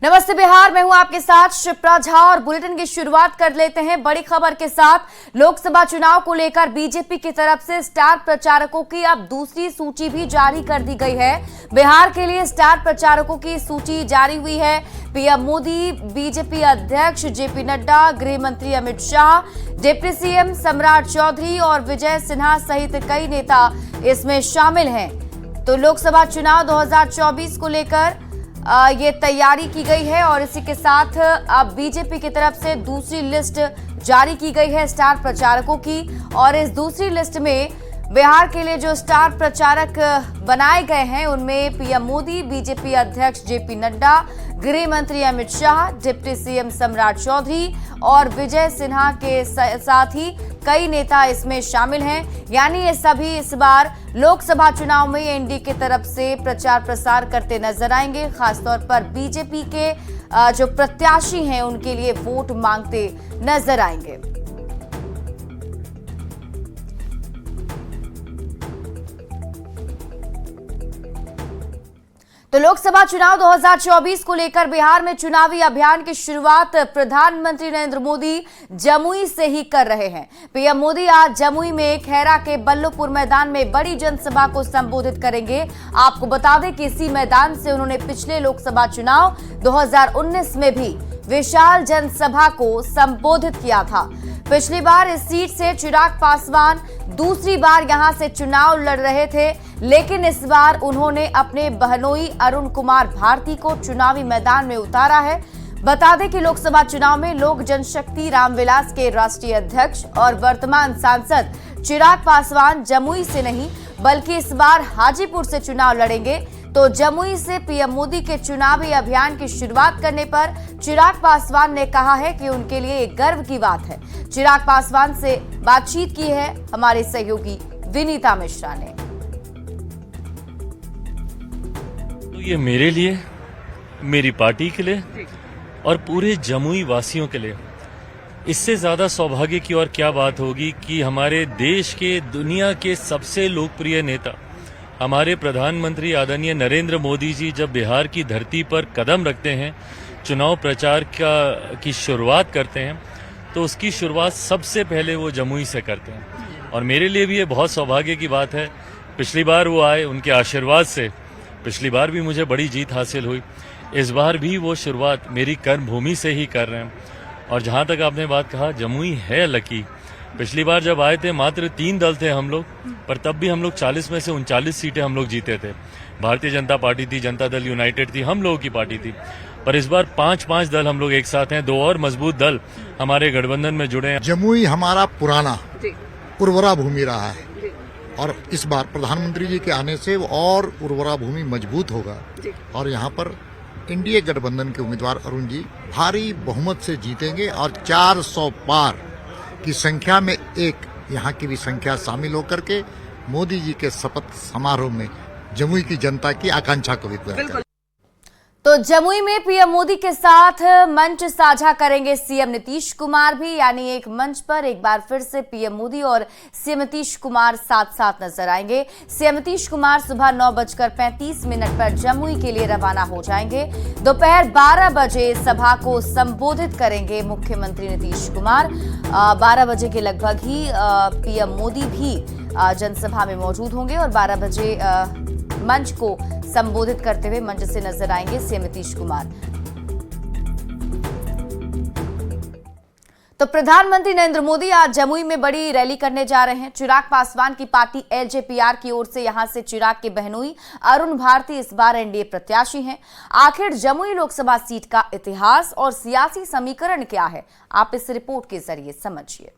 नमस्ते बिहार, मैं हूं आपके साथ शिप्रा झा और बुलेटिन की शुरुआत कर लेते हैं बड़ी खबर के साथ। लोकसभा चुनाव को लेकर बीजेपी की तरफ से स्टार प्रचारकों की अब दूसरी सूची भी जारी कर दी गई है। बिहार के लिए स्टार प्रचारकों की सूची जारी हुई है। पीएम मोदी, बीजेपी अध्यक्ष जेपी नड्डा, गृह मंत्री अमित शाह, डिप्टी सीएम सम्राट चौधरी और विजय सिन्हा सहित कई नेता इसमें शामिल हैं। तो लोकसभा चुनाव 2024 को लेकर ये तैयारी की गई है और इसी के साथ अब बीजेपी की तरफ से दूसरी लिस्ट जारी की गई है स्टार प्रचारकों की। और इस दूसरी लिस्ट में बिहार के लिए जो स्टार प्रचारक बनाए गए हैं उनमें पीएम मोदी, बीजेपी अध्यक्ष जेपी नड्डा, गृह मंत्री अमित शाह, डिप्टी सीएम सम्राट चौधरी और विजय सिन्हा के साथ ही कई नेता इसमें शामिल हैं। यानी ये सभी इस बार लोकसभा चुनाव में एनडीए की तरफ से प्रचार प्रसार करते नजर आएंगे। खासतौर पर बीजेपी के जो प्रत्याशी हैं उनके लिए वोट मांगते नजर आएंगे। तो लोकसभा चुनाव 2024 को लेकर बिहार में चुनावी अभियान की शुरुआत प्रधानमंत्री नरेंद्र मोदी जमुई से ही कर रहे हैं। पीएम मोदी आज जमुई में खैरा के बल्लभपुर मैदान में बड़ी जनसभा को संबोधित करेंगे। आपको बता दें कि इसी मैदान से उन्होंने पिछले लोकसभा चुनाव 2019 में भी विशाल जनसभा को संबोधित किया था। पिछली बार इस सीट से चिराग पासवान दूसरी बार यहां से चुनाव लड़ रहे थे, लेकिन इस बार उन्होंने अपने बहनोई अरुण कुमार भारती को चुनावी मैदान में उतारा है। बता दें कि लोकसभा चुनाव में लोक जनशक्ति रामविलास के राष्ट्रीय अध्यक्ष और वर्तमान सांसद चिराग पासवान जमुई से नहीं बल्कि इस बार हाजीपुर से चुनाव लड़ेंगे। तो जमुई से पीएम मोदी के चुनावी अभियान की शुरुआत करने पर चिराग पासवान ने कहा है कि उनके लिए एक गर्व की बात है। चिराग पासवान से बातचीत की है हमारे सहयोगी विनीता मिश्रा ने। तो ये मेरे लिए, मेरी पार्टी के लिए और पूरे जमुई वासियों के लिए इससे ज्यादा सौभाग्य की और क्या बात होगी कि हमारे देश के, दुनिया के सबसे लोकप्रिय नेता हमारे प्रधानमंत्री आदरणीय नरेंद्र मोदी जी जब बिहार की धरती पर कदम रखते हैं, चुनाव प्रचार की शुरुआत करते हैं, तो उसकी शुरुआत सबसे पहले वो जमुई से करते हैं। और मेरे लिए भी ये बहुत सौभाग्य की बात है। पिछली बार वो आए, उनके आशीर्वाद से पिछली बार भी मुझे बड़ी जीत हासिल हुई। इस बार भी वो शुरुआत मेरी कर्मभूमि से ही कर रहे हैं। और जहाँ तक आपने बात कहा, जमुई है लकी। पिछली बार जब आए थे मात्र 3 दल थे हम लोग, पर तब भी हम लोग 40 में से 39 सीटें हम लोग जीते थे। भारतीय जनता पार्टी थी, जनता दल यूनाइटेड थी, हम लोगों की पार्टी थी। पर इस बार 5-5 दल हम लोग एक साथ हैं, 2 और मजबूत दल हमारे गठबंधन में जुड़े हैं। जमुई हमारा पुराना उर्वरा भूमि रहा है और इस बार प्रधानमंत्री जी के आने से और उर्वरा भूमि मजबूत होगा। और यहाँ पर एनडीए गठबंधन के उम्मीदवार अरुण जी भारी बहुमत से जीतेंगे और 400 पार की संख्या में एक यहाँ की भी संख्या शामिल होकर के मोदी जी के शपथ समारोह में जमुई की जनता की आकांक्षा को भी पूरा करेंगे। तो जमुई में पीएम मोदी के साथ मंच साझा करेंगे सीएम नीतीश कुमार भी। यानी एक मंच पर एक बार फिर से पीएम मोदी और सीएम नीतीश कुमार साथ साथ नजर आएंगे। सीएम नीतीश कुमार सुबह 9:35 पर जमुई के लिए रवाना हो जाएंगे। दोपहर 12 बजे सभा को संबोधित करेंगे मुख्यमंत्री नीतीश कुमार। 12 बजे के लगभग ही पीएम मोदी भी जनसभा में मौजूद होंगे और 12 बजे मंच को संबोधित करते हुए मंच से नजर आएंगे सीएम नीतीश कुमार। तो प्रधानमंत्री नरेंद्र मोदी आज जमुई में बड़ी रैली करने जा रहे हैं। चिराग पासवान की पार्टी एलजेपीआर की ओर से यहां से चिराग के बहनोई अरुण भारती इस बार एनडीए प्रत्याशी हैं। आखिर जमुई लोकसभा सीट का इतिहास और सियासी समीकरण क्या है, आप इस रिपोर्ट के जरिए समझिए।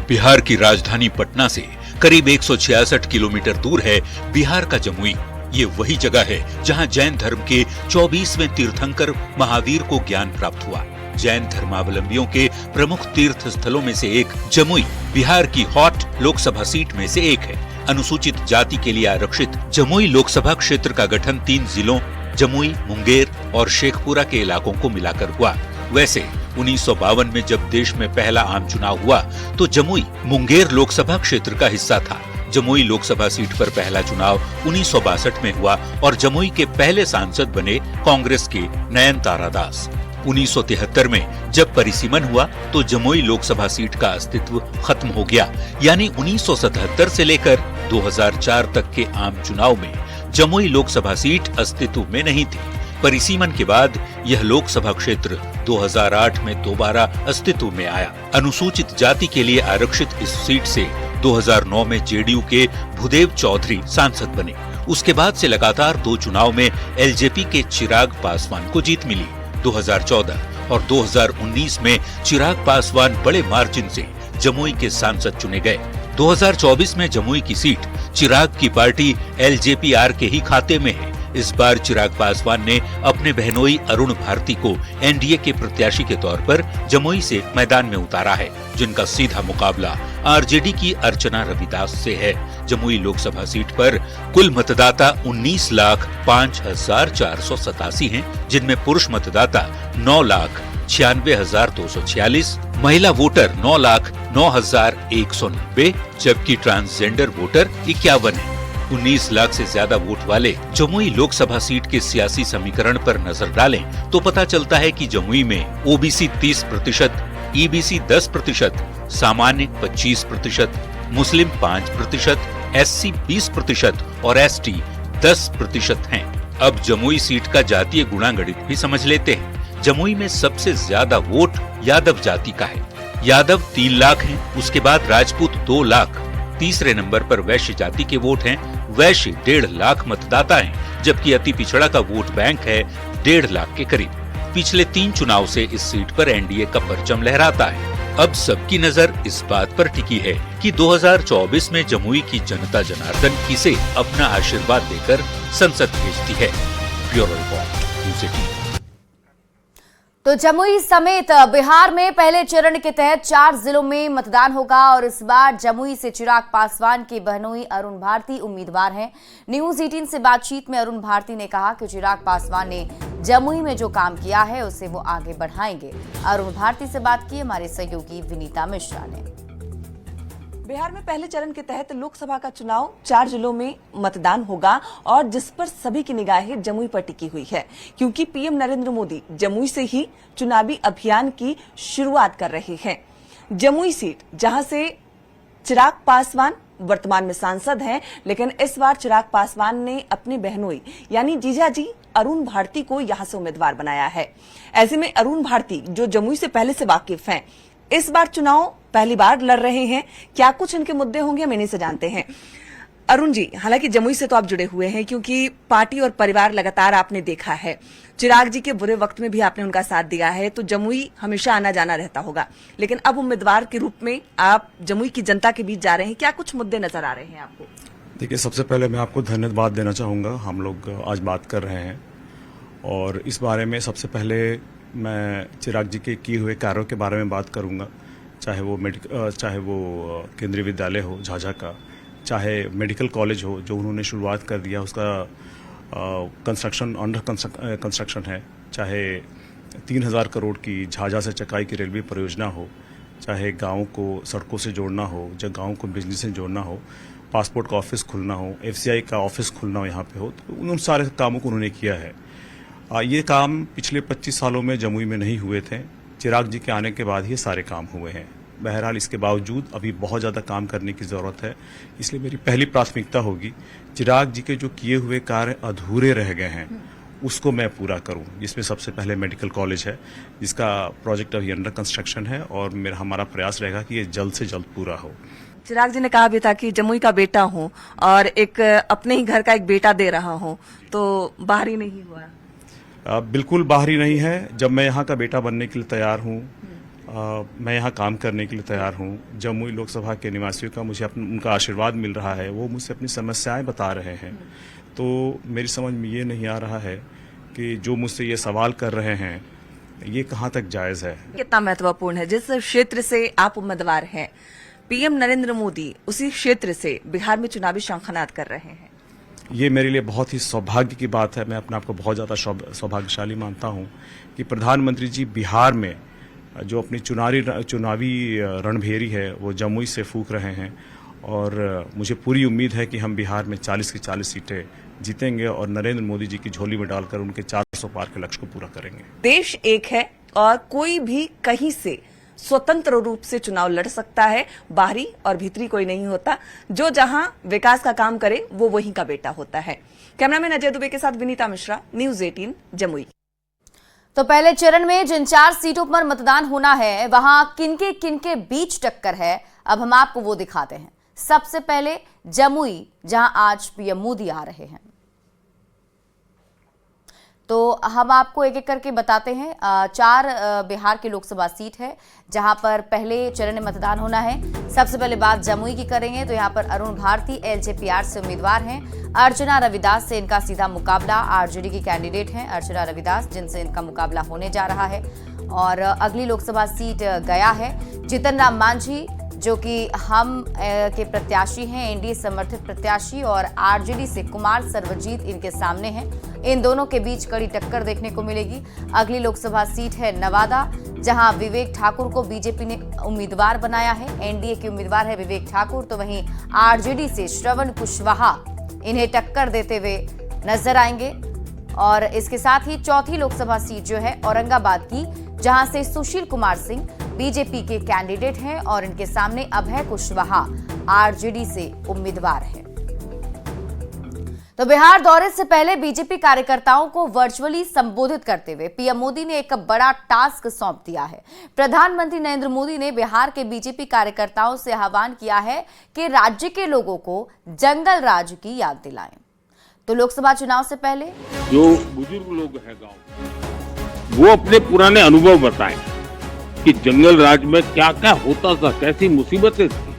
बिहार की राजधानी पटना से करीब 166 किलोमीटर दूर है बिहार का जमुई। ये वही जगह है जहां जैन धर्म के 24वें तीर्थंकर महावीर को ज्ञान प्राप्त हुआ। जैन धर्मावलंबियों के प्रमुख तीर्थ स्थलों में से एक जमुई बिहार की हॉट लोकसभा सीट में से एक है। अनुसूचित जाति के लिए आरक्षित जमुई लोकसभा क्षेत्र का गठन 3 जिलों जमुई, मुंगेर और शेखपुरा के इलाकों को मिलाकर हुआ। वैसे 1952 में जब देश में पहला आम चुनाव हुआ तो जमुई मुंगेर लोकसभा क्षेत्र का हिस्सा था। जमुई लोकसभा सीट पर पहला चुनाव 1962 में हुआ और जमुई के पहले सांसद बने कांग्रेस के नयन तारा दास। 1973 में जब परिसीमन हुआ तो जमुई लोकसभा सीट का अस्तित्व खत्म हो गया, यानी 1977 से लेकर 2004 तक के आम चुनाव में जमुई लोकसभा सीट अस्तित्व में नहीं थी। परिसीमन के बाद यह लोकसभा क्षेत्र 2008 में दोबारा अस्तित्व में आया। अनुसूचित जाति के लिए आरक्षित इस सीट से 2009 में जेडीयू के भूदेव चौधरी सांसद बने। उसके बाद से लगातार 2 चुनाव में एलजेपी के चिराग पासवान को जीत मिली। 2014 और 2019 में चिराग पासवान बड़े मार्जिन से जमुई के सांसद चुने गए। 2024 में जमुई की सीट चिराग की पार्टी एलजेपीआर के ही खाते में है। इस बार चिराग पासवान ने अपने बहनोई अरुण भारती को एनडीए के प्रत्याशी के तौर पर जमुई से मैदान में उतारा है, जिनका सीधा मुकाबला आरजेडी की अर्चना रविदास से है। जमुई लोकसभा सीट पर कुल मतदाता 19,05,487 हैं, जिनमें पुरुष मतदाता 9,96,246, महिला वोटर 9,09,190, जबकि ट्रांसजेंडर वोटर 51 है। 19 लाख से ज्यादा वोट वाले जमुई लोकसभा सीट के सियासी समीकरण पर नजर डालें तो पता चलता है कि जमुई में ओबीसी 30%, ईबीसी 10%, सामान्य 25%, मुस्लिम 5%, एससी 20% और एसटी 10% हैं। अब जमुई सीट का जातीय गुणागणित भी समझ लेते हैं। जमुई में सबसे ज्यादा वोट यादव जाति का है। यादव 3 लाख हैं, उसके बाद राजपूत 2 लाख, तीसरे नंबर पर वैश्य जाति के वोट हैं। वैश्य 1.5 लाख मतदाता हैं, जबकि अति पिछड़ा का वोट बैंक है 1.5 लाख के करीब। पिछले 3 चुनाव से इस सीट पर एनडीए का परचम लहराता है। अब सबकी नजर इस बात पर टिकी है कि 2024 में जमुई की जनता जनार्दन किसे अपना आशीर्वाद देकर संसद भेजती है। Bureau report, news 18। तो जमुई समेत बिहार में पहले चरण के तहत 4 जिलों में मतदान होगा और इस बार जमुई से चिराग पासवान की बहनोई अरुण भारती उम्मीदवार हैं। न्यूज़ 18 से बातचीत में अरुण भारती ने कहा कि चिराग पासवान ने जमुई में जो काम किया है उसे वो आगे बढ़ाएंगे। अरुण भारती से बात की हमारे सहयोगी विनीता मिश्रा ने। बिहार में पहले चरण के तहत लोकसभा का चुनाव 4 जिलों में मतदान होगा और जिस पर सभी की निगाहें जमुई पर टिकी हुई है, क्योंकि पीएम नरेंद्र मोदी जमुई से ही चुनावी अभियान की शुरुआत कर रहे हैं। जमुई सीट जहां से चिराग पासवान वर्तमान में सांसद हैं, लेकिन इस बार चिराग पासवान ने अपनी बहनोई यानी जीजाजी अरुण भारती को यहां से उम्मीदवार बनाया है। ऐसे में अरुण भारती जो जमुई से पहले से वाकिफ हैं, इस बार चुनाव पहली बार लड़ रहे हैं। क्या कुछ इनके मुद्दे होंगे, हम इन्हीं से जानते हैं। अरुण जी, हालांकि जमुई से तो आप जुड़े हुए हैं क्योंकि पार्टी और परिवार लगातार आपने देखा है। चिराग जी के बुरे वक्त में भी आपने उनका साथ दिया है, तो जमुई हमेशा आना जाना रहता होगा। लेकिन अब उम्मीदवार के रूप में आप जमुई की जनता के बीच जा रहे हैं, क्या कुछ मुद्दे नजर आ रहे हैं आपको? देखिए, सबसे पहले मैं आपको धन्यवाद देना चाहूँगा। हम लोग आज बात कर रहे हैं और इस बारे में सबसे पहले मैं चिराग जी के किए हुए कार्यों के बारे में बात करूँगा, चाहे वो केंद्रीय विद्यालय हो झाझा का, चाहे मेडिकल कॉलेज हो जो उन्होंने शुरुआत कर दिया, उसका कंस्ट्रक्शन अंडर कंस्ट्रक्शन है, चाहे 3000 करोड़ की झाझा से चकाई की रेलवे परियोजना हो, चाहे गाँव को सड़कों से जोड़ना हो, जब गाँव को बिजली से जोड़ना हो, पासपोर्ट का ऑफिस खुलना हो, एफसीआई का ऑफिस खुलना हो यहाँ पे हो, तो उन सारे कामों को उन्होंने किया है। ये काम पिछले 25 सालों में जमुई में नहीं हुए थे। चिराग जी के आने के बाद ये सारे काम हुए हैं। बहरहाल इसके बावजूद अभी बहुत ज़्यादा काम करने की ज़रूरत है, इसलिए मेरी पहली प्राथमिकता होगी चिराग जी के जो किए हुए कार्य अधूरे रह गए हैं उसको मैं पूरा करूं, जिसमें सबसे पहले मेडिकल कॉलेज है जिसका प्रोजेक्ट अभी अंडर कंस्ट्रक्शन है और हमारा प्रयास रहेगा कि ये जल्द से जल्द पूरा हो। चिराग जी ने कहा भी था कि जमुई का बेटा हूं और एक अपने ही घर का एक बेटा दे रहा हूं, तो बाहरी नहीं हुआ? बिल्कुल बाहरी नहीं है। जब मैं यहाँ का बेटा बनने के लिए तैयार हूँ, मैं यहाँ काम करने के लिए तैयार हूँ। जमुई लोकसभा के निवासियों का मुझे उनका आशीर्वाद मिल रहा है, वो मुझसे अपनी समस्याएं बता रहे हैं, तो मेरी समझ में ये नहीं आ रहा है कि जो मुझसे ये सवाल कर रहे हैं ये कहाँ तक जायज़ है। कितना महत्वपूर्ण है, जिस क्षेत्र से आप उम्मीदवार हैं, पीएम नरेंद्र मोदी उसी क्षेत्र से बिहार में चुनावी शंखनाद कर रहे हैं। ये मेरे लिए बहुत ही सौभाग्य की बात है। मैं अपने आप को बहुत ज़्यादा सौभाग्यशाली मानता हूँ कि प्रधानमंत्री जी बिहार में जो अपनी चुनावी रणभेरी है वो जमुई से फूंक रहे हैं और मुझे पूरी उम्मीद है कि हम बिहार में 40 की 40 सीटें जीतेंगे और नरेंद्र मोदी जी की झोली में डालकर उनके 400 पार के लक्ष्य को पूरा करेंगे। देश एक है और कोई भी कहीं से स्वतंत्र रूप से चुनाव लड़ सकता है। बाहरी और भीतरी कोई नहीं होता। जो जहां विकास का काम करे वो वहीं का बेटा होता है। कैमरामैन अजय दुबे के साथ विनीता मिश्रा, न्यूज़ 18 जमुई। तो पहले चरण में जिन 4 सीटों पर मतदान होना है वहां किनके बीच टक्कर है, अब हम आपको वो दिखाते हैं। सबसे पहले जमुई, जहां आज पीएम मोदी आ रहे हैं, तो हम आपको एक एक करके बताते हैं। 4 बिहार की लोकसभा सीट है जहां पर पहले चरण में मतदान होना है। सबसे पहले बात जमुई की करेंगे तो यहां पर अरुण भारती एलजेपीआर से उम्मीदवार हैं। अर्चना रविदास से इनका सीधा मुकाबला, आरजेडी की कैंडिडेट हैं अर्चना रविदास, जिनसे इनका मुकाबला होने जा रहा है। और अगली लोकसभा सीट गया है। जीतन राम मांझी जो कि हम के प्रत्याशी हैं, एनडीए समर्थित प्रत्याशी, और आरजेडी से कुमार सर्वजीत इनके सामने हैं। इन दोनों के बीच कड़ी टक्कर देखने को मिलेगी। अगली लोकसभा सीट है नवादा, जहां विवेक ठाकुर को बीजेपी ने उम्मीदवार बनाया है। एनडीए के उम्मीदवार है विवेक ठाकुर, तो वहीं आरजेडी से श्रवण कुशवाहा इन्हें टक्कर देते हुए नजर आएंगे। और इसके साथ ही चौथी लोकसभा सीट जो है औरंगाबाद की, जहां से सुशील कुमार सिंह बीजेपी के कैंडिडेट हैं और इनके सामने अभय कुशवाहा आरजेडी से उम्मीदवार हैं। तो बिहार दौरे से पहले बीजेपी कार्यकर्ताओं को वर्चुअली संबोधित करते हुए पीएम मोदी ने एक बड़ा टास्क सौंप दिया है। प्रधानमंत्री नरेंद्र मोदी ने बिहार के बीजेपी कार्यकर्ताओं से आह्वान किया है कि राज्य के लोगों को जंगल राज की याद दिलाएं। तो लोकसभा चुनाव से पहले जो बुजुर्ग लोग हैं गांव, वो अपने पुराने अनुभव बताएं कि जंगल राज में क्या क्या होता था, कैसी मुसीबतें थी।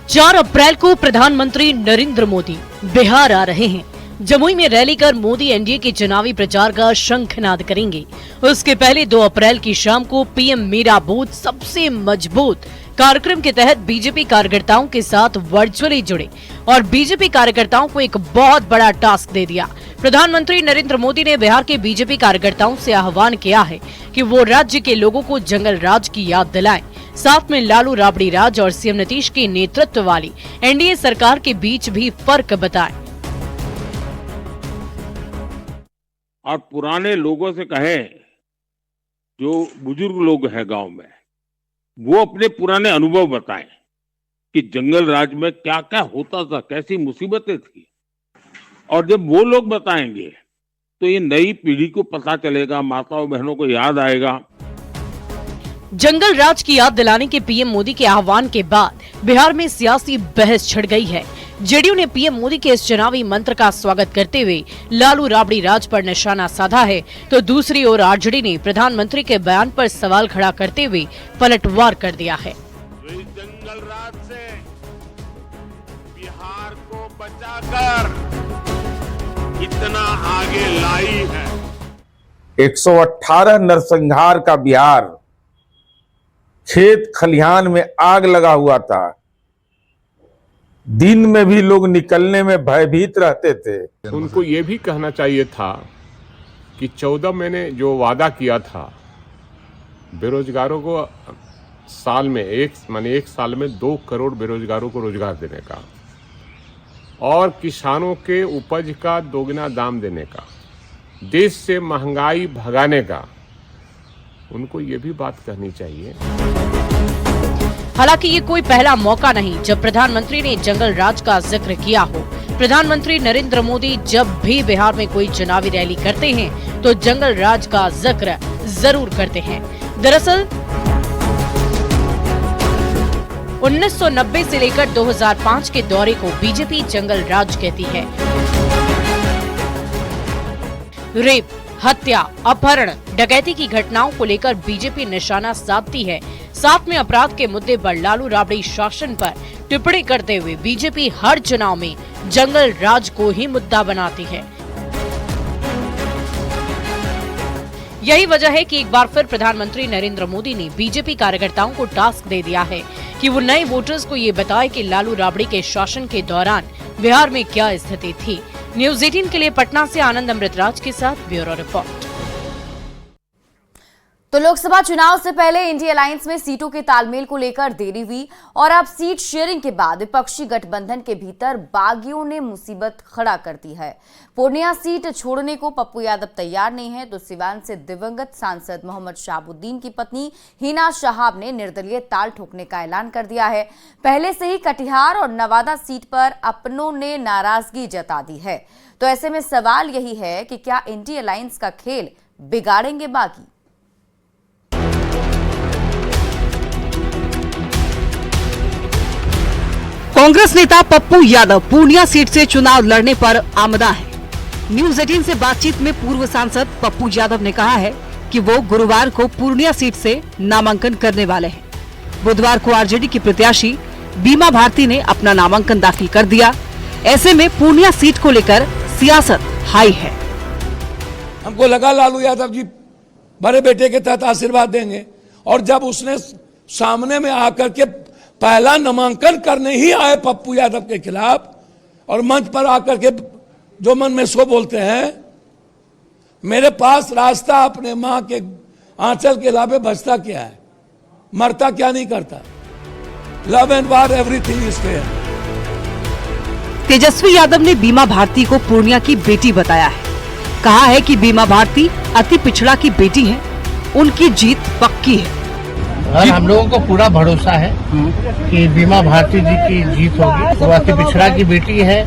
4 अप्रैल को प्रधानमंत्री नरेंद्र मोदी बिहार आ रहे हैं। जमुई में रैली कर मोदी एनडीए के चुनावी प्रचार का शंखनाद करेंगे। उसके पहले 2 अप्रैल की शाम को पीएम मेरा बूथ सबसे मजबूत कार्यक्रम के तहत बीजेपी कार्यकर्ताओं के साथ वर्चुअली जुड़े और बीजेपी कार्यकर्ताओं को एक बहुत बड़ा टास्क दे दिया। प्रधानमंत्री नरेंद्र मोदी ने बिहार के बीजेपी कार्यकर्ताओं से आह्वान किया है कि वो राज्य के लोगों को जंगल राज की याद दिलाएं। साथ में लालू राबड़ी राज और सीएम नीतीश के नेतृत्व वाली एनडीए सरकार के बीच भी फर्क बताएं। और पुराने लोगों से कहें, जो बुजुर्ग लोग हैं गांव में, वो अपने पुराने अनुभव बताएं कि जंगल राज में क्या क्या होता था, कैसी मुसीबतें थी। और जब वो लोग बताएंगे तो ये नई पीढ़ी को पता चलेगा, माताओं बहनों को याद आएगा। जंगल राज की याद दिलाने के पीएम मोदी के आह्वान के बाद बिहार में सियासी बहस छिड़ गई है। जेडीयू ने पीएम मोदी के इस चुनावी मंत्र का स्वागत करते हुए लालू राबड़ी राज पर निशाना साधा है, तो दूसरी ओर आरजेडी ने प्रधानमंत्री के बयान पर सवाल खड़ा करते हुए पलटवार कर दिया है। जंगल राज से बिहार को बचाकर इतना आगे लाई है। 118 नरसंहार का बिहार खेत खलिहान में आग लगा हुआ था। दिन में भी लोग निकलने में भयभीत रहते थे। उनको ये भी कहना चाहिए था कि 14 मैंने जो वादा किया था बेरोजगारों को साल में एक साल में 2 करोड़ बेरोजगारों को रोजगार देने का और किसानों के उपज का दोगुना दाम देने का, देश से महंगाई भगाने का, उनको ये भी बात कहनी चाहिए। हालांकि ये कोई पहला मौका नहीं जब प्रधानमंत्री ने जंगल राज का जिक्र किया हो। प्रधानमंत्री नरेंद्र मोदी जब भी बिहार में कोई चुनावी रैली करते हैं तो जंगल राज का जिक्र जरूर करते हैं। दरअसल 1990 से लेकर 2005 के दौरे को बीजेपी जंगल राज कहती है। रेप, हत्या, अपहरण, डकैती की घटनाओं को लेकर बीजेपी निशाना साधती है। साथ में अपराध के मुद्दे पर लालू राबड़ी शासन पर टिप्पणी करते हुए बीजेपी हर चुनाव में जंगल राज को ही मुद्दा बनाती है। यही वजह है कि एक बार फिर प्रधानमंत्री नरेंद्र मोदी ने बीजेपी कार्यकर्ताओं को टास्क दे दिया है कि वो नए वोटर्स को ये बताएं कि लालू राबड़ी के शासन के दौरान बिहार में क्या स्थिति थी। न्यूज 18 के लिए पटना से आनंद अमृतराज के साथ ब्यूरो रिपोर्ट। तो लोकसभा चुनाव से पहले इंडिया अलायंस में सीटों के तालमेल को लेकर देरी हुई और अब सीट शेयरिंग के बाद विपक्षी गठबंधन के भीतर बागियों ने मुसीबत खड़ा कर दी है। पूर्णिया सीट छोड़ने को पप्पू यादव तैयार नहीं है तो सिवान से दिवंगत सांसद मोहम्मद शहाबुद्दीन की पत्नी हिना शहाब ने निर्दलीय ताल ठोकने का ऐलान कर दिया है। पहले से ही कटिहार और नवादा सीट पर अपनों ने नाराजगी जता दी है। तो ऐसे में सवाल यही है कि क्या इंडिया अलायंस का खेल बिगाड़ेंगे बागी। कांग्रेस नेता पप्पू यादव पूर्णिया सीट से चुनाव लड़ने पर आमदा है। न्यूज 18 से बातचीत में पूर्व सांसद पप्पू यादव ने कहा है कि वो गुरुवार को पूर्णिया सीट से नामांकन करने वाले हैं। बुधवार को आरजेडी की प्रत्याशी बीमा भारती ने अपना नामांकन दाखिल कर दिया। ऐसे में पूर्णिया सीट को लेकर सियासत हाई है। हमको लगा लालू यादव जी बड़े बेटे के तहत आशीर्वाद देंगे और जब उसने सामने में आकर के पहला नामांकन करने ही आए पप्पू यादव के खिलाफ और मंच पर आकर के जो मन में सो बोलते हैं, मेरे पास रास्ता अपने मां के आंचल के अलावे बचता क्या है, मरता क्या नहीं करता। Love and war everything is fair. Tejashwi Yadav ने बीमा भारती को पूर्णिया की बेटी बताया है। कहा है कि बीमा भारती अति पिछड़ा की बेटी है, उनकी जीत पक्की है। और हम लोगों को पूरा भरोसा है कि बीमा भारती जी की जीत होगी। वो अति पिछड़ा की बेटी है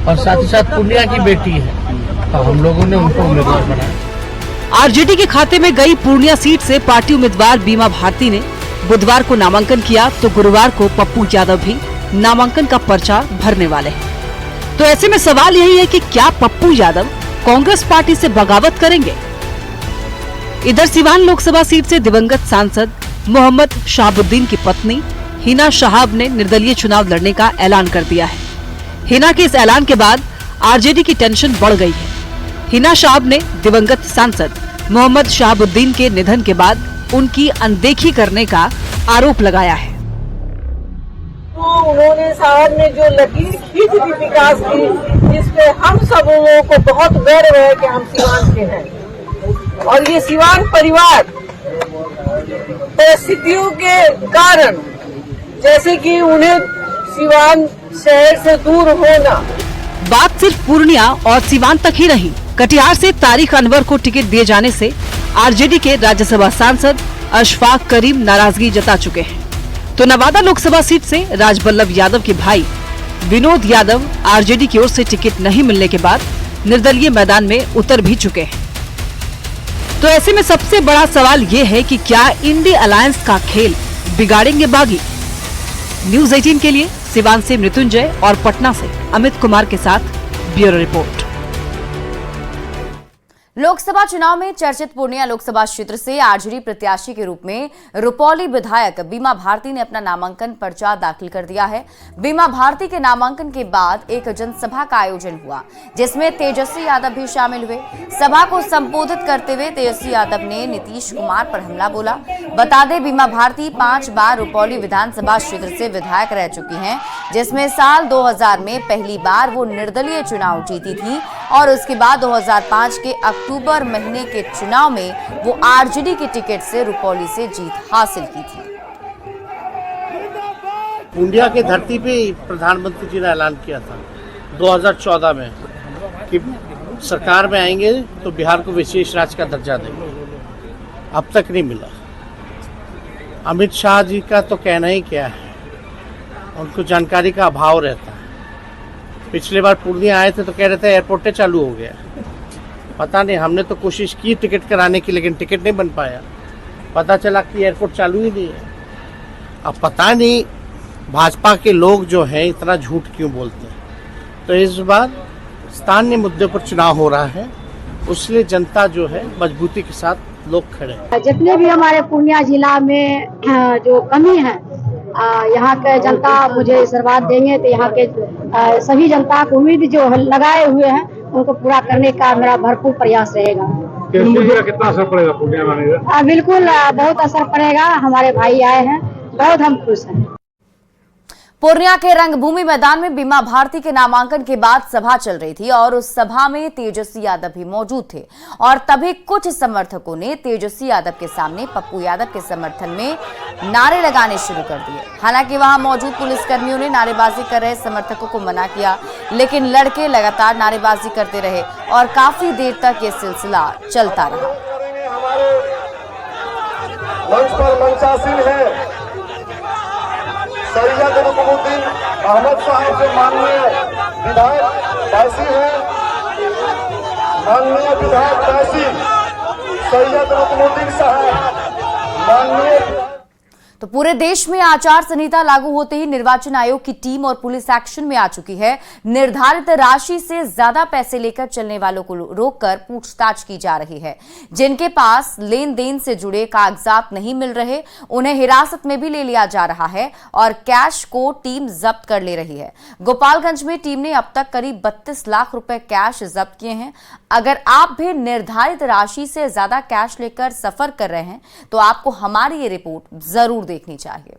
और साथ ही साथ पूर्णिया की बेटी है, तो हम लोगों ने उनको उम्मीदवार बनाया। आरजेडी के खाते में गई पूर्णिया सीट से पार्टी उम्मीदवार बीमा भारती ने बुधवार को नामांकन किया तो गुरुवार को पप्पू यादव भी नामांकन का पर्चा भरने वाले हैं। तो ऐसे में सवाल यही है कि क्या पप्पू यादव कांग्रेस पार्टी से बगावत करेंगे। इधर सिवान लोकसभा सीट से दिवंगत सांसद मोहम्मद शहाबुद्दीन की पत्नी हिना शहाब ने निर्दलीय चुनाव लड़ने का ऐलान कर दिया है। हिना के इस ऐलान के बाद आरजेडी की टेंशन बढ़ गई है। हिना शहाब ने दिवंगत सांसद मोहम्मद शहाबुद्दीन के निधन के बाद उनकी अनदेखी करने का आरोप लगाया है। तो उन्होंने साहब ने जो लकीर खींच दी विकास की, जिसपे हम सब लोगों को बहुत गर्व है कि हम सिवान के हैं। और ये सिवान परिवार परिस्थितियों के कारण, जैसे कि उन्हें सिवान शहर से दूर होना। बात सिर्फ पूर्णिया और सिवान तक ही नहीं, कटिहार से तारिक अनवर को टिकट दिए जाने से आरजेडी के राज्यसभा सांसद अशफाक करीम नाराजगी जता चुके हैं। तो नवादा लोकसभा सीट से राजबल्लभ यादव के भाई विनोद यादव आरजेडी की ओर से टिकट नहीं मिलने के बाद निर्दलीय मैदान में उतर भी चुके हैं। तो ऐसे में सबसे बड़ा सवाल ये है कि क्या इंडिया अलायंस का खेल बिगाड़ेंगे बागी। न्यूज 18 के लिए सिवान से मृत्युंजय और पटना से अमित कुमार के साथ ब्यूरो रिपोर्ट। लोकसभा चुनाव में चर्चित पूर्णिया लोकसभा क्षेत्र से आरजेडी प्रत्याशी के रूप में रुपौली विधायक बीमा भारती ने अपना नामांकन पर्चा दाखिल कर दिया है। बीमा भारती के नामांकन के बाद एक जनसभा का आयोजन हुआ जिसमें तेजस्वी यादव भी शामिल हुए। सभा को संबोधित करते हुए तेजस्वी यादव ने नीतीश कुमार पर हमला बोला। बता दें, बीमा भारती 5 बार रुपौली विधानसभा क्षेत्र से विधायक रह चुकी हैं, जिसमें साल 2000 में पहली बार वो निर्दलीय चुनाव जीती थी और उसके बाद 2005 के अक्टूबर महीने के चुनाव में वो आरजेडी के टिकट से रुपौली से जीत हासिल की थी। पूर्णिया की धरती पे प्रधानमंत्री जी ने ऐलान किया था 2014 में कि सरकार में आएंगे तो बिहार को विशेष राज्य का दर्जा देंगे। अब तक नहीं मिला। अमित शाह जी का तो कहना ही क्या है, उनको जानकारी का अभाव रहता है। पिछले बार पूर्णिया आए थे तो कह रहे थे एयरपोर्ट चालू हो गया। पता नहीं, हमने तो कोशिश की टिकट कराने की, लेकिन टिकट नहीं बन पाया। पता चला कि एयरपोर्ट चालू ही नहीं है। अब पता नहीं भाजपा के लोग जो हैं इतना झूठ क्यों बोलते हैं। तो इस बार स्थानीय मुद्दे पर चुनाव हो रहा है, उसलिए जनता जो है मजबूती के साथ लोग खड़े हैं। जितने भी हमारे पूर्णिया जिला में जो कमी है, यहाँ के जनता मुझे आशीर्वाद देंगे तो यहाँ के सभी जनता को उम्मीद जो लगाए हुए हैं उनको पूरा करने का मेरा भरपूर प्रयास रहेगा। कितना असर पड़ेगा पूर्णिया में? बिल्कुल बहुत असर पड़ेगा। हमारे भाई आए हैं, बहुत हम खुश हैं। पूर्णिया के रंगभूमि मैदान में बीमा भारती के नामांकन के बाद सभा चल रही थी और उस सभा में तेजस्वी यादव भी मौजूद थे और तभी कुछ समर्थकों ने तेजस्वी यादव के सामने पप्पू यादव के समर्थन में नारे लगाने शुरू कर दिए। हालांकि वहां मौजूद पुलिसकर्मियों ने नारेबाजी कर रहे समर्थकों को मना किया, लेकिन लड़के लगातार नारेबाजी करते रहे और काफी देर तक ये सिलसिला चलता रहा। मंच पर मंचासीन है सैयद रुकनुद्दीन अहमद साहब से माननीय विधायक बैसी है, माननीय विधायक बैसी सैयद रुकनुद्दीन साहब माननीय। तो पूरे देश में आचार संहिता लागू होते ही निर्वाचन आयोग की टीम और पुलिस एक्शन में आ चुकी है। निर्धारित राशि से ज्यादा पैसे लेकर चलने वालों को रोककर पूछताछ की जा रही है। जिनके पास लेन देन से जुड़े कागजात नहीं मिल रहे, उन्हें हिरासत में भी ले लिया जा रहा है और कैश को टीम जब्त कर ले रही है। गोपालगंज में टीम ने अब तक करीब 32 लाख रुपए कैश जब्त किए हैं। अगर आप भी निर्धारित राशि से ज्यादा कैश लेकर सफर कर रहे हैं तो आपको हमारी ये रिपोर्ट जरूर देखनी चाहिए।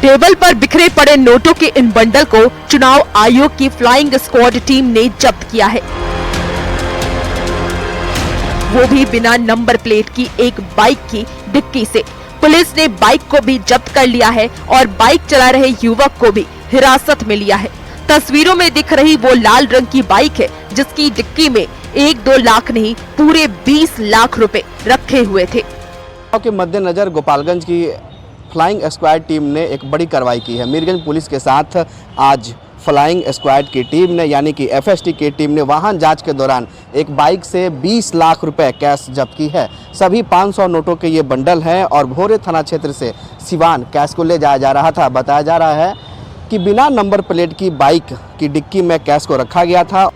टेबल पर बिखरे पड़े नोटों के इन बंडल को चुनाव आयोग की फ्लाइंग स्क्वाड टीम ने जब्त किया है, वो भी बिना नंबर प्लेट की एक बाइक की डिक्की से। पुलिस ने बाइक को भी जब्त कर लिया है और बाइक चला रहे युवक को भी हिरासत में लिया है। तस्वीरों में दिख रही वो लाल रंग की बाइक है जिसकी डिक्की में 1-2 लाख नहीं पूरे 20 लाख रुपए रखे हुए थे। के मद्देनजर गोपालगंज की फ्लाइंग स्क्वाड टीम ने एक बड़ी कार्रवाई की है। मीरगंज पुलिस के साथ आज फ्लाइंग स्क्वाड की टीम ने यानी कि एफएसटी की टीम ने वाहन जांच के दौरान एक बाइक से 20 लाख रुपए कैश जब्त की है। सभी 500 नोटों के ये बंडल हैं और भोरे थाना क्षेत्र से सिवान कैश को ले जाया जा रहा था। बताया जा रहा है कि बिना नंबर प्लेट की बाइक की डिक्की में कैश को रखा गया था।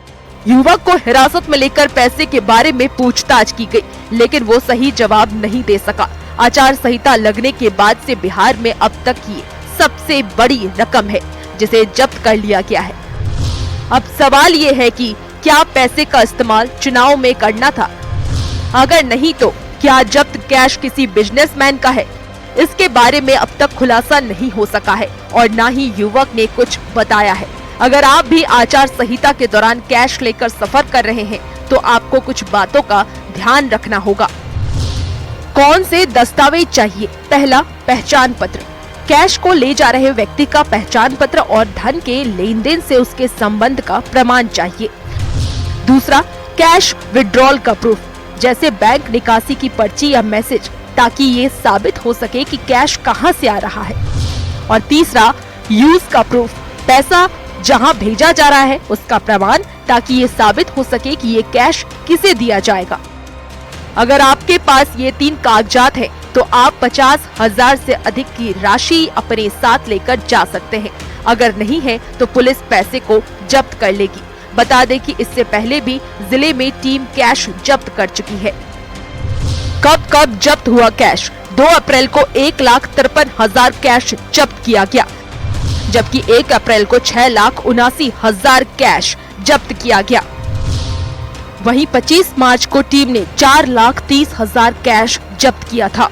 युवक को हिरासत में लेकर पैसे के बारे में पूछताछ की गई, लेकिन वो सही जवाब नहीं दे सका। आचार संहिता लगने के बाद से बिहार में अब तक की सबसे बड़ी रकम है जिसे जब्त कर लिया गया है। अब सवाल ये है कि क्या पैसे का इस्तेमाल चुनाव में करना था? अगर नहीं तो क्या जब्त कैश किसी बिजनेसमैन का है? इसके बारे में अब तक खुलासा नहीं हो सका है और न ही युवक ने कुछ बताया है। अगर आप भी आचार संहिता के दौरान कैश लेकर सफर कर रहे हैं तो आपको कुछ बातों का ध्यान रखना होगा। कौन से दस्तावेज चाहिए? पहला, पहचान पत्र। कैश को ले जा रहे व्यक्ति का पहचान पत्र और धन के लेन देन से उसके संबंध का प्रमाण चाहिए। दूसरा, कैश विड्रॉल का प्रूफ, जैसे बैंक निकासी की पर्ची या मैसेज, ताकि ये साबित हो सके कि कैश कहां से आ रहा है। और तीसरा, यूज का प्रूफ, पैसा जहां भेजा जा रहा है उसका प्रमाण, ताकि ये साबित हो सके कि ये कैश किसे दिया जाएगा। अगर आपके पास ये 3 कागजात हैं, तो आप 50,000 से अधिक की राशि अपने साथ लेकर जा सकते हैं। अगर नहीं है तो पुलिस पैसे को जब्त कर लेगी। बता दें कि इससे पहले भी जिले में टीम कैश जब्त कर चुकी है। कब जब्त हुआ कैश? 2 अप्रैल को 1,53,000 कैश जब्त किया गया, जबकि 1 अप्रैल को 6,79,000 कैश जब्त किया गया। वहीं 25 मार्च को टीम ने 4,30,000 कैश जब्त किया था।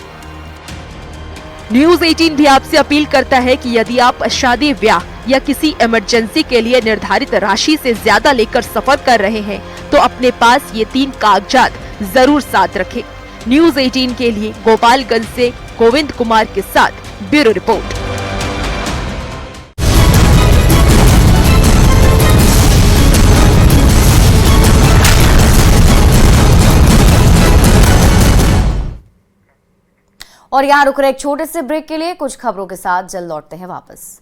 न्यूज़ 18 भी आपसे अपील करता है कि यदि आप शादी, ब्याह या किसी इमरजेंसी के लिए निर्धारित राशि से ज्यादा लेकर सफर कर रहे हैं तो अपने पास ये 3 कागजात जरूर साथ रखें। न्यूज़ 18 के लिए गोपालगंज से गोविंद कुमार के साथ ब्यूरो रिपोर्ट। और यहाँ रुक रहे एक छोटे से ब्रेक के लिए, कुछ खबरों के साथ जल्द लौटते हैं वापस।